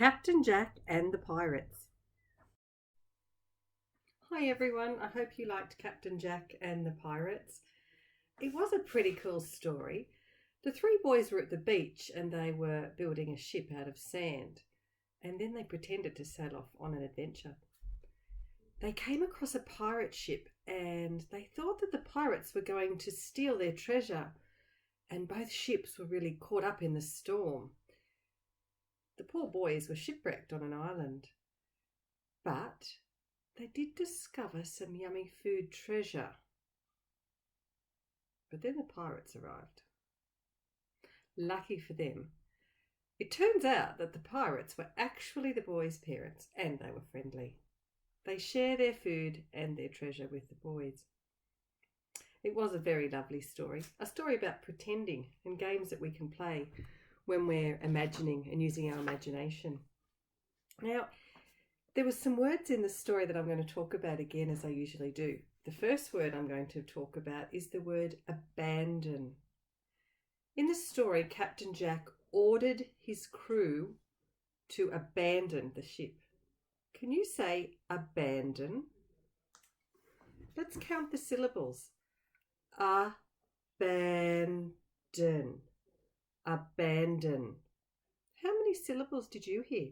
Captain Jack and the Pirates. Hi everyone, I hope you liked Captain Jack and the Pirates. It was a pretty cool story. The three boys were at the beach and they were building a ship out of sand, and then they pretended to sail off on an adventure. They came across a pirate ship and they thought that the pirates were going to steal their treasure, and both ships were really caught up in the storm. The poor boys were shipwrecked on an island, but they did discover some yummy food treasure. But then the pirates arrived. Lucky for them, it turns out that the pirates were actually the boys' parents, and they were friendly. They share their food and their treasure with the boys. It was a very lovely story, a story about pretending and games that we can play when we're imagining and using our imagination. Now, there were some words in the story that I'm going to talk about again, as I usually do. The first word I'm going to talk about is the word abandon. In the story, Captain Jack ordered his crew to abandon the ship. Can you say abandon? Let's count the syllables. Abandon. Abandon. How many syllables did you hear?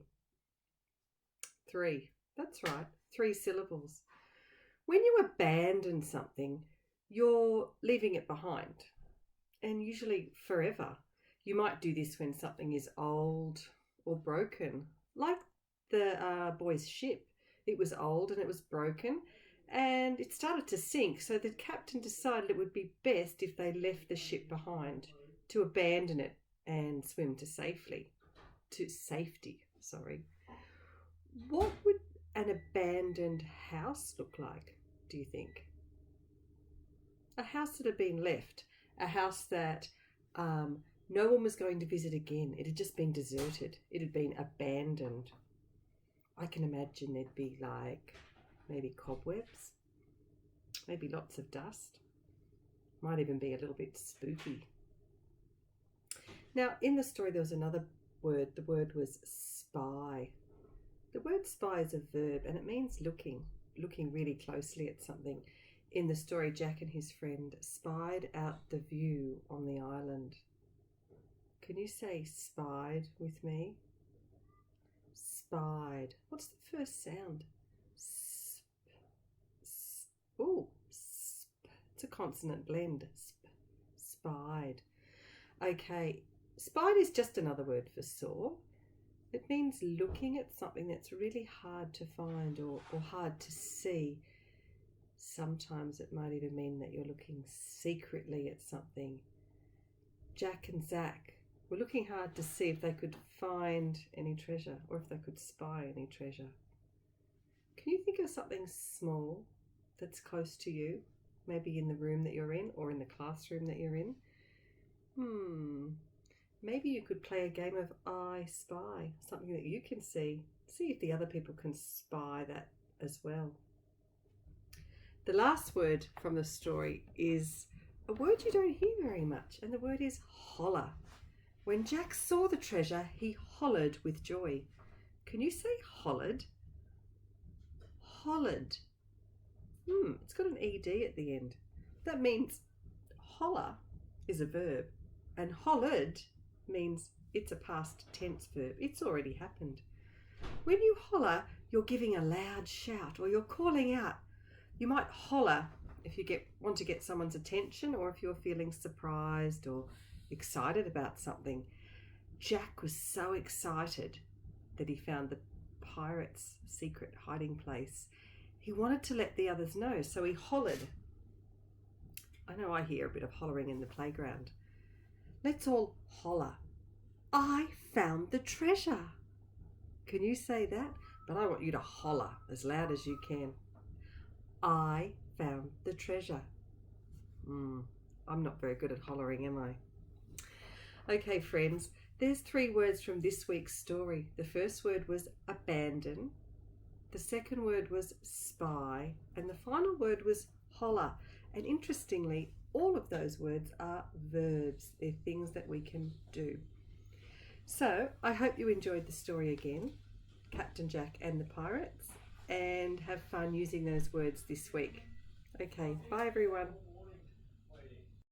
3. That's right, 3 syllables. When you abandon something, you're leaving it behind, and usually forever. You might do this when something is old or broken, like the boys' ship. It was old and it was broken and it started to sink, so the captain decided it would be best if they left the ship behind, to abandon it and swim to safety. What would an abandoned house look like, do you think? A house that had been left, a house that no one was going to visit again. It had just been deserted. It had been abandoned. I can imagine there'd be like maybe cobwebs, maybe lots of dust. Might even be a little bit spooky. Now, in the story, there was another word. The word was spy. The word spy is a verb and it means looking really closely at something. In the story, Jack and his friend spied out the view on the island. Can you say spied with me? Spied. What's the first sound? Sp. Oh, sp. It's a consonant blend. Sp. Spied. Okay, spied is just another word for saw. It means looking at something that's really hard to find or hard to see. Sometimes it might even mean that you're looking secretly at something. Jack and Zach were looking hard to see if they could find any treasure or if they could spy any treasure. Can you think of something small that's close to you? Maybe in the room that you're in or in the classroom that you're in? Maybe you could play a game of I Spy, something that you can see. See if the other people can spy that as well. The last word from the story is a word you don't hear very much, and the word is holler. When Jack saw the treasure, he hollered with joy. Can you say hollered? Hollered. It's got an ED at the end. That means holler is a verb, and hollered means it's a past tense verb. It's already happened. When you holler, you're giving a loud shout or you're calling out. You might holler if you want to get someone's attention or if you're feeling surprised or excited about something. Jack was so excited that he found the pirates' secret hiding place. He wanted to let the others know, so he hollered. I know I hear a bit of hollering in the playground. Let's all holler. I found the treasure. Can you say that? But I want you to holler as loud as you can. I found the treasure. I'm not very good at hollering, am I? Okay, friends, there's 3 words from this week's story. The first word was abandon. The second word was spy. And the final word was holler. And interestingly, all of those words are verbs. They're things that we can do. So I hope you enjoyed the story again, Captain Jack and the Pirates, and have fun using those words this week. Okay, bye everyone.